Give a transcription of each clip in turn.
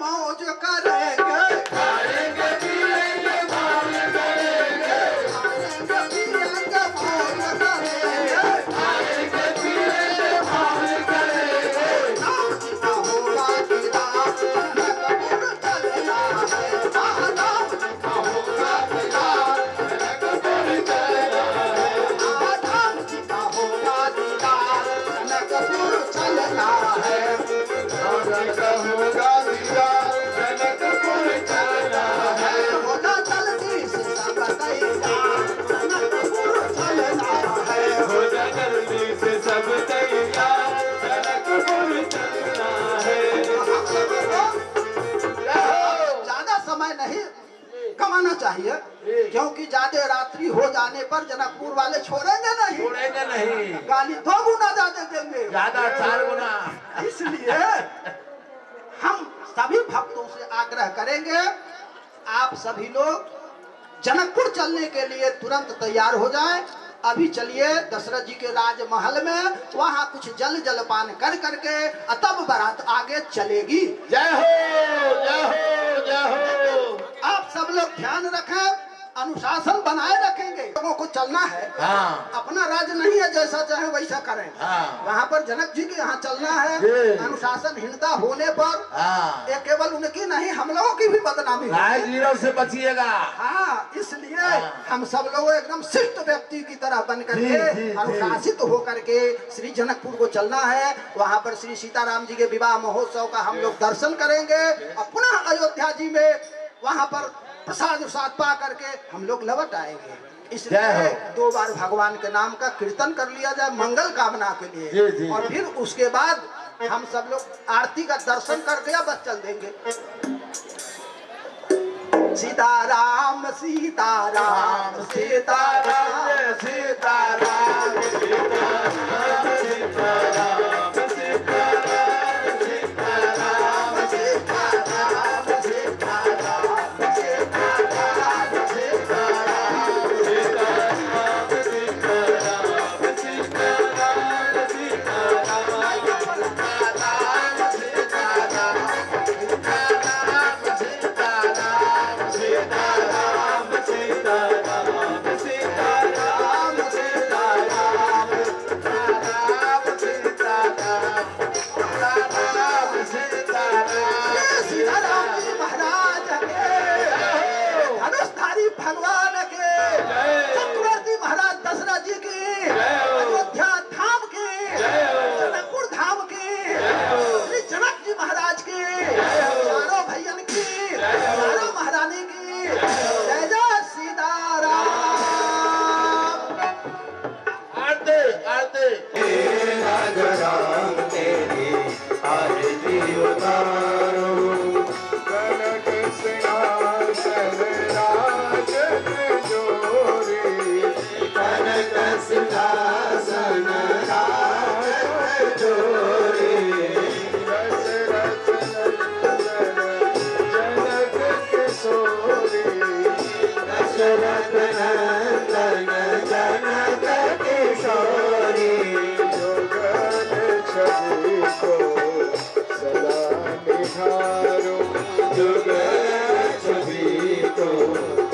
मौज करेंगे, खाएंगे पिएंगे मौज करेंगे, खाएंगे पिएंगे मौज करेंगे, खाएंगे पिएंगे मौज करेंगे। नाच ना होगा दीदार, कबूल चलना है, नाच ना होगा दीदार, कबूल चलना है, नाच ना होगा दीदार, कबूल चलना है, होगा कमाना चाहिए, क्योंकि ज्यादा रात्रि हो जाने पर जनकपुर वाले छोड़ेंगे नहीं, गाली 2 गुना ज्यादा देंगे, ज्यादा 4 गुना। इसलिए हम सभी भक्तों से आग्रह करेंगे, आप सभी लोग जनकपुर चलने के लिए तुरंत तैयार हो जाएं। अभी चलिए दशरथ जी के राजमहल में, वहाँ कुछ जलपान कर करके तब बारात आगे चलेगी। जय हो जय हो जय हो। आप सब लोग ध्यान रखें, अनुशासन बनाए रखेंगे। लोगों को चलना है, हाँ। अपना राज नहीं है, जैसा चाहे वैसा करें। हाँ। वहाँ पर जनक जी के यहाँ चलना है। अनुशासनहीनता होने पर ये केवल उनकी नहीं, हम लोगों की भी बदनामी है, से बचिएगा। हाँ, इसलिए हम सब लोग एकदम शिष्ट व्यक्ति की तरह बन करके अनुशासित होकर के श्री जनकपुर को चलना है। वहाँ पर श्री सीताराम जी के विवाह महोत्सव का हम लोग दर्शन करेंगे और पुनः अयोध्या जी में वहाँ पर प्रसाद पा करके हम लोग लौट आएंगे। इसलिए 2 बार भगवान के नाम का कीर्तन कर लिया जाए मंगल कामना के लिए, और फिर उसके बाद हम सब लोग आरती का दर्शन करके बस चल देंगे। सीताराम सीताराम सीताराम सीताराम सीताराम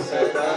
सदा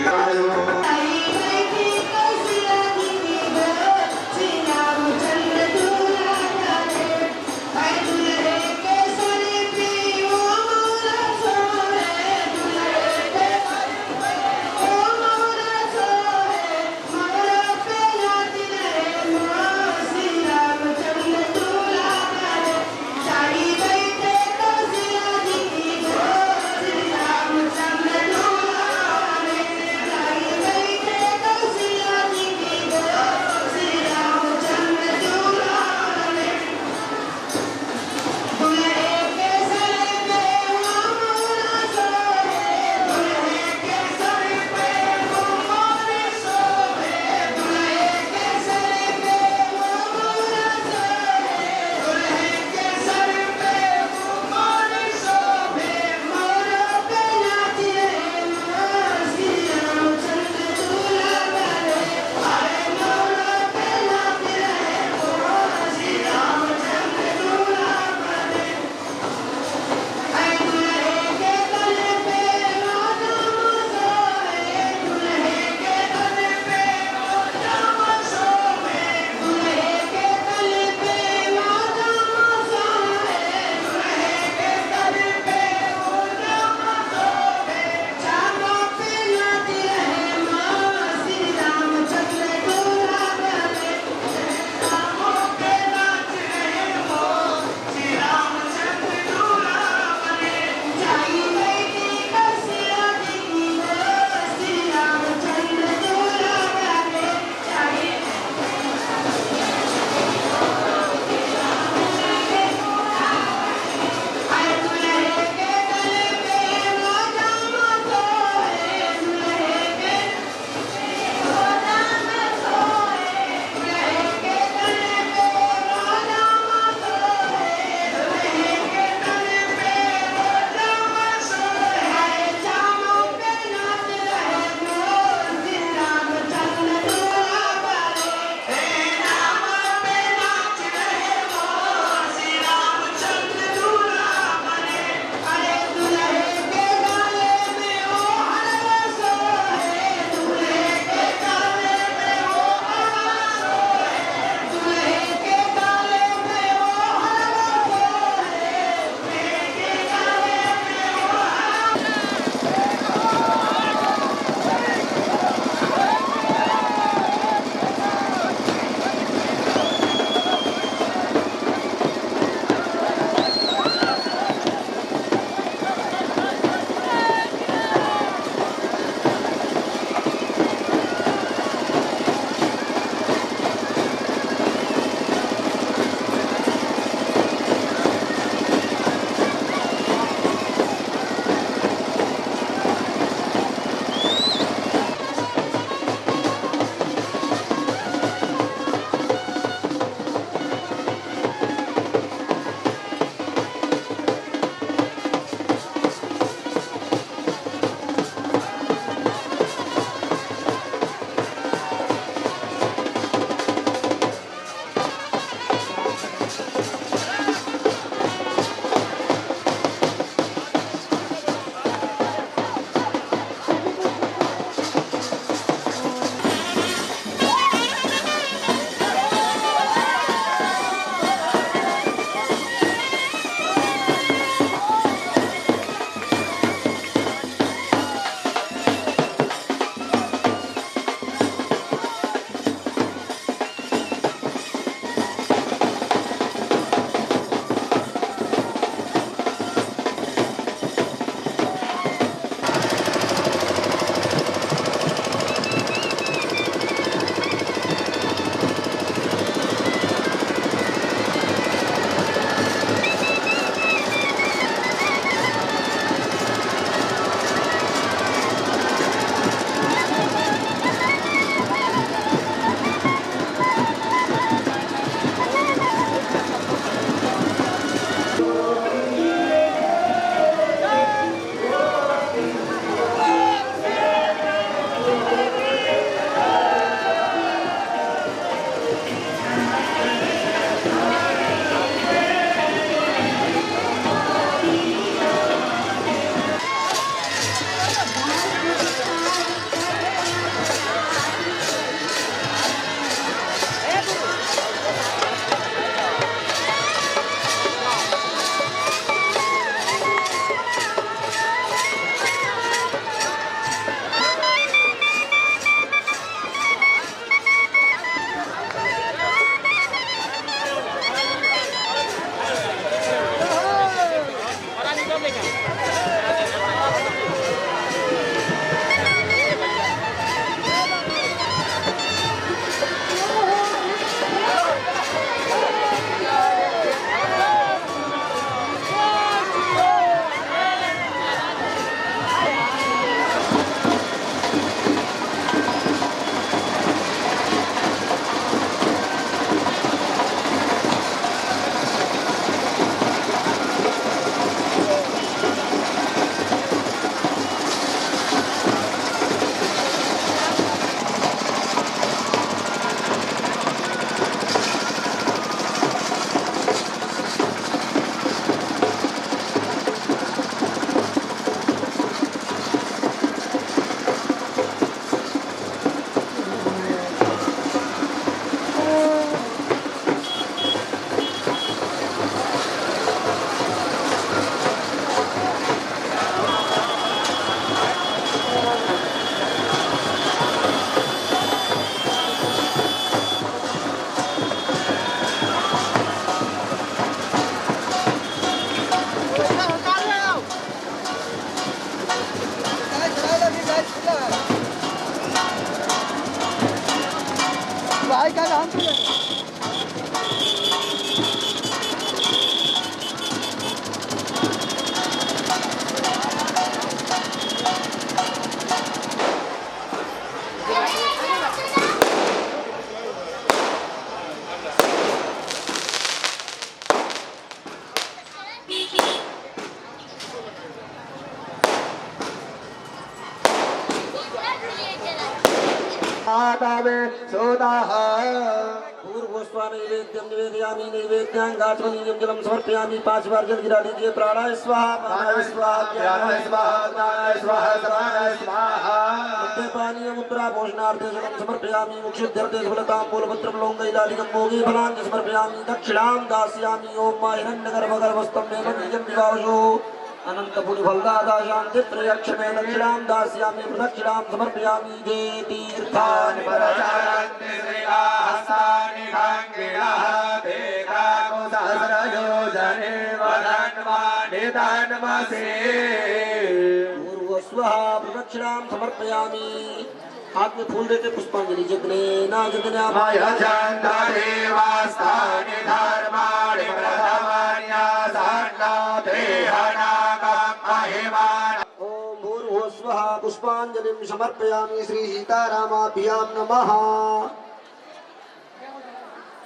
Thank you. मातावे सोदाः पूर्वस्वा नैवेद्यं निवेदयामि नैवेद्यां गाचमनीयं जलं समर्पयामि 5 बार जल गिरा दीजिए प्राणाय स्वाहा प्राणाय स्वाहा ज्ञानाय स्वाहा ज्ञानाय स्वाहा समानाय स्वाहा मध्य पानीय मुद्रा भोजनार्थे जलं समर्पयामि मुक्षुद्ध्यर्थे फलतां मूलपत्रं लौङ्गैलादिकं भोगे फलानि समर्पयामि दक्षिणां दास्यामि ओम मा हिरण्यगर्भगर्भस्थं मे मनीयं विवावशो अनन्तपुरिफलदादा शान्तित्रयक्षमे दक्षिणां दास्यामि प्रदक्षिणां समर्पयामि जे तीर्थानि परचारन्ति श्रीहस्तानि खङ्गिणः देखाको सहस्रयोजने वदन्वानि तन्मसे पूर्वस्वः प्रदक्षिणां समर्पयामि हाथ में फूल देते पुष्पांजलि जगने ना जगने मय चन्द्रदेवास्तानि धर्माणि प्रथमान्यासन्नाथे हनाकं महिमान् ओम भूर्भुवस्वः पुष्पांजलिं समर्पयामि श्री सीतारामाभ्यां नमः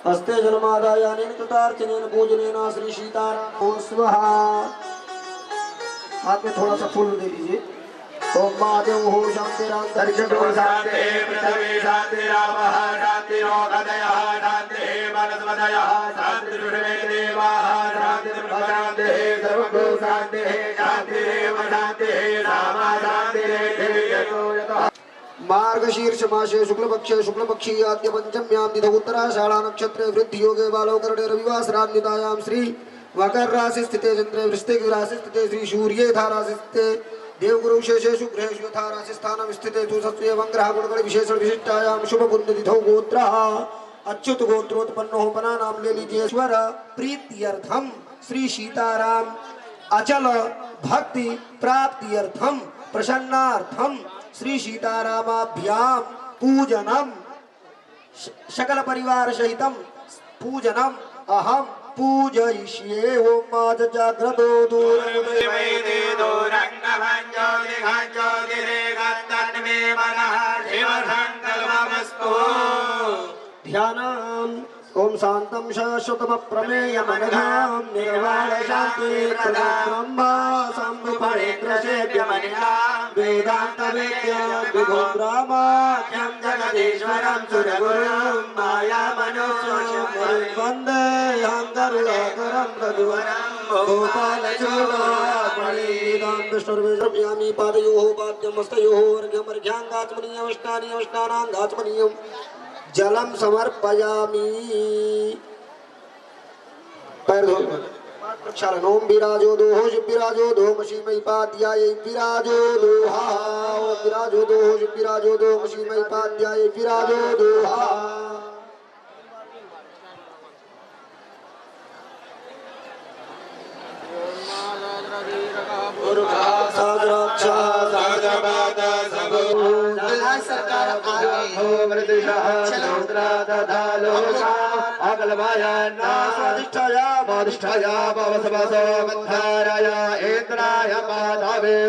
हस्ते जलमादायानेन कृतार्चनेन पूजनेन श्री सीताराम स्वः हाथ में थोड़ा सा फूल दे दीजिए ओम महादेव हो शान्तिरान्तरिक्षो शान्तिः पृथिवी शान्तिरापः शान्तिरोगदयः शान्तिः वनस्पतयः शान्तिर्विश्वे देवाः शान्तिर्ब्रह्माण्डे सर्वभू शान्तिः शान्तिरेव शान्तिः सामा शान्तिरेव यतो मार्गशीर्ष मासे शुक्लपक्षी आद्य पंचम्यां तिथौ उत्तराषाढ़ा नक्षत्रे वृद्धि योगे बालोकरणे रविवार श्रान्वितायां श्री मकर राशि स्थिते चंद्रे वृश्चिक राशि स्थिते श्री सूर्ये था राशि स्थिते देवगुरु शेषेषु ग्रहेषु यथा राशि स्थानं स्थिते तु सत्त्वे ग्रह गुणगण विशेषण विशिष्टायां शुभ पुण्य तिथौ गोत्रः अच्युत गोत्रोत्पन्नो पना नाम ले लीजिए ईश्वर प्रीत्यर्थम श्री सीताराम अचल भक्ति प्राप्त्यर्थम प्रसन्नार्थम श्री सीतारामाभ्यां पूजनम सकल परिवार सहितम पूजनम अहम पूजयिष्ये ओम माज जाग्रतो दूरमुदयमेदे ध्यानम् ओम शांतं शाश्वतम प्रमेयमनघां निर्वाण शांति ब्रह्मा संभुपरेन्द्र सेव्यमनिना वेदांत वेद्या विभो ब्रह्माख्यं जगदीश्वरं सुरगुरुं माया मनुष्यं वन्दे हंगरुलकरं रघुवरं गोपालचूडामणिं विष्णुर्विश्रम्यामि पादयोः पाद्यमस्तयोः अर्घ्यमर्घ्याङ्गाचमनीयमष्टानि जलम समर्पयामि पैर धो प्रक्षालन ओम विराजो दोहो शिव विराजो दोहो मशीमयी पाद्याय विराजो दोहा ओम विराजो दोहो शिव विराजो दोहो मशीमयी पाद्याय विराजो दोहा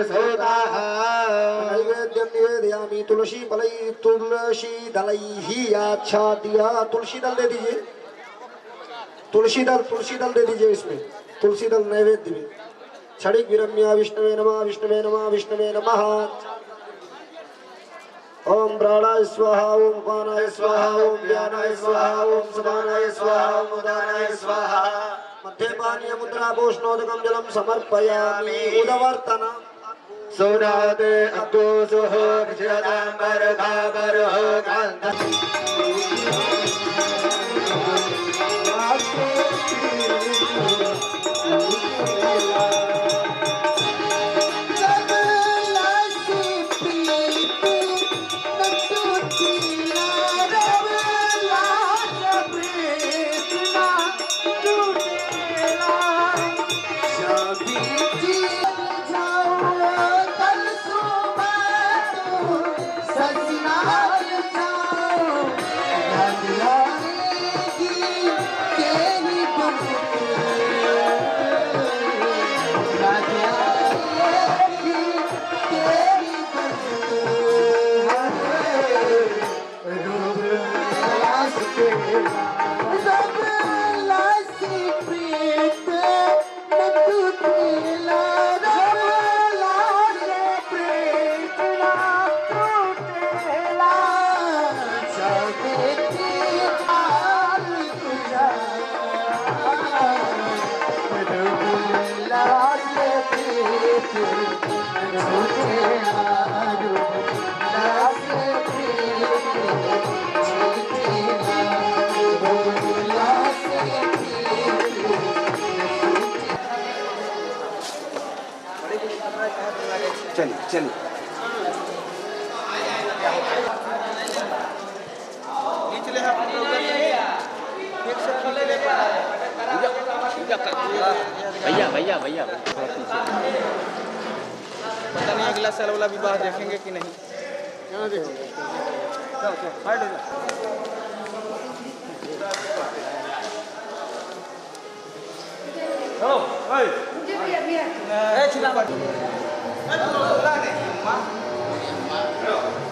सरकार नैवेद्यं निवेदयामि तुलसी फलै तुलसी दलैः आच्छाद्य तुलसी दल दे दीजिए तुलसी दल दे दीजिए इसमें तुलसी दल नैवेद्य में क्षणिक विरम्या विष्णवे नमः विष्णवे नमः विष्णवे नमः ओम प्राणाय स्वाहा ओम पानाय स्वाहा ओम व्यानाय स्वाहा ओम समानाय स्वाहा ओम उदानाय स्वाहा मध्य पानीय मुद्रा पोषणोदकं जलं समर्पयामि उदवर्तन सोनादे अब्दो सोहो विजयदांबर खाबर हो कांत चलिए चलिए भैया भैया भैया पता नहीं अगला साल वाला विवाह देखेंगे कि नहीं।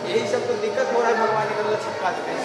यही सब तो दिक्कत हो रहा है, भगवान ने छिपका देते हैं।